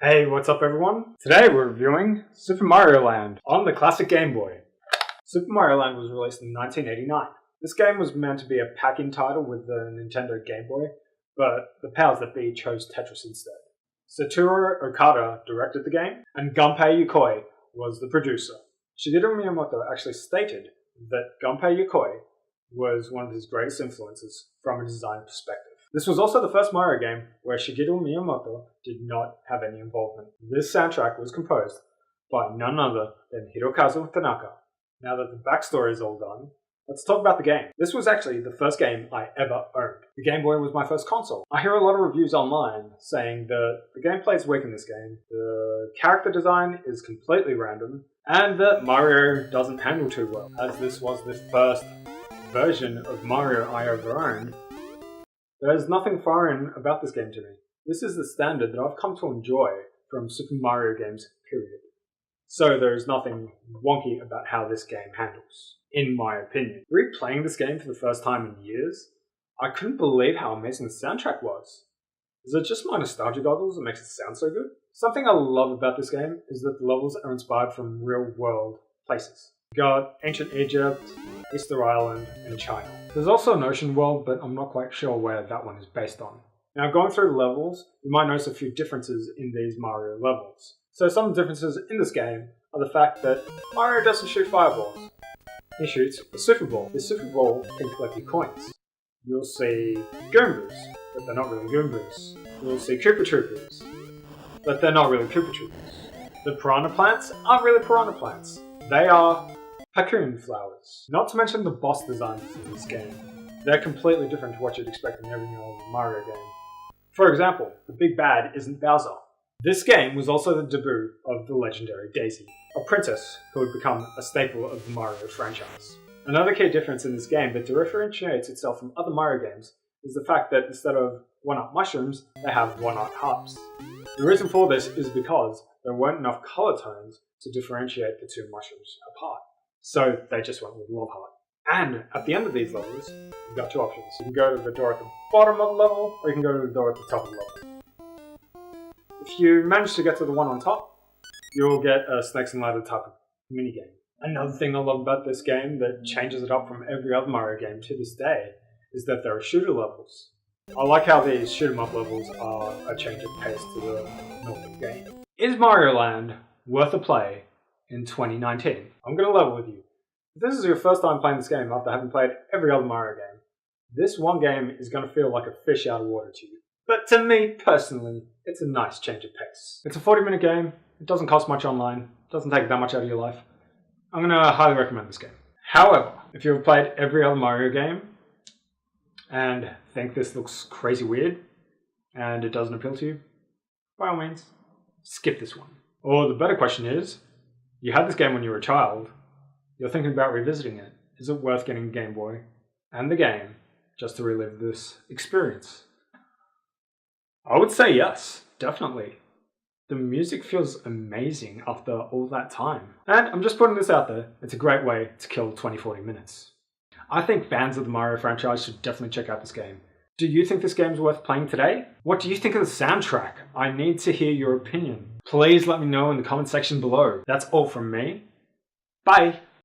Hey, what's up everyone? Today we're reviewing Super Mario Land on the classic Game Boy. Super Mario Land was released in 1989. This game was meant to be a pack-in title with the Nintendo Game Boy, but the powers that be chose Tetris instead. Satoru Okada directed the game, and Gunpei Yokoi was the producer. Shigeru Miyamoto actually stated that Gunpei Yokoi was one of his greatest influences from a design perspective. This was also the first Mario game where Shigeru Miyamoto did not have any involvement. This soundtrack was composed by none other than Hirokazu Tanaka. Now that the backstory is all done, let's talk about the game. This was actually the first game I ever owned. The Game Boy was my first console. I hear a lot of reviews online saying that the gameplay is weak in this game, the character design is completely random, and that Mario doesn't handle too well. As this was the first version of Mario I ever owned, there's nothing foreign about this game to me. This is the standard that I've come to enjoy from Super Mario games, period. So there's nothing wonky about how this game handles, in my opinion. Replaying this game for the first time in years, I couldn't believe how amazing the soundtrack was. Is it just my nostalgia goggles that makes it sound so good? Something I love about this game is that the levels are inspired from real-world places. You got ancient Egypt, Easter Island, and China. There's also an ocean world, but I'm not quite sure where that one is based on. Now, going through the levels, you might notice a few differences in these Mario levels. So some differences in this game are the fact that Mario doesn't shoot fireballs. He shoots a Super Ball. The Super Ball can collect your coins. You'll see Goombas, but they're not really Goombas. You'll see Koopa Troopas, but they're not really Koopa Troopas. The Piranha Plants aren't really Piranha Plants. They are Pacoon flowers. Not to mention the boss designs in this game. They're completely different to what you'd expect in every other Mario game. For example, the big bad isn't Bowser. This game was also the debut of the legendary Daisy, a princess who would become a staple of the Mario franchise. Another key difference in this game that differentiates itself from other Mario games is the fact that instead of one-up mushrooms, they have one-up hearts. The reason for this is because there weren't enough color tones to differentiate the two mushrooms apart. So they just went with Love Heart. And at the end of these levels, you've got two options. You can go to the door at the bottom of the level, or you can go to the door at the top of the level. If you manage to get to the one on top, you'll get a Snakes and Ladder type of minigame. Another thing I love about this game that changes it up from every other Mario game to this day is that there are shooter levels. I like how these shoot 'em up levels are a change of pace to the normal game. Is Mario Land worth a play in 2019? I'm going to level with you. If this is your first time playing this game after having played every other Mario game, this one game is going to feel like a fish out of water to you. But to me, personally, it's a nice change of pace. It's a 40-minute game, it doesn't cost much online, it doesn't take that much out of your life. I'm going to highly recommend this game. However, if you've played every other Mario game and think this looks crazy weird and it doesn't appeal to you, by all means, skip this one. Or the better question is, you had this game when you were a child, you're thinking about revisiting it. Is it worth getting a Game Boy and the game just to relive this experience? I would say yes, definitely. The music feels amazing after all that time. And I'm just putting this out there, it's a great way to kill 20-40 minutes. I think fans of the Mario franchise should definitely check out this game. Do you think this game's worth playing today? What do you think of the soundtrack? I need to hear your opinion. Please let me know in the comment section below. That's all from me. Bye!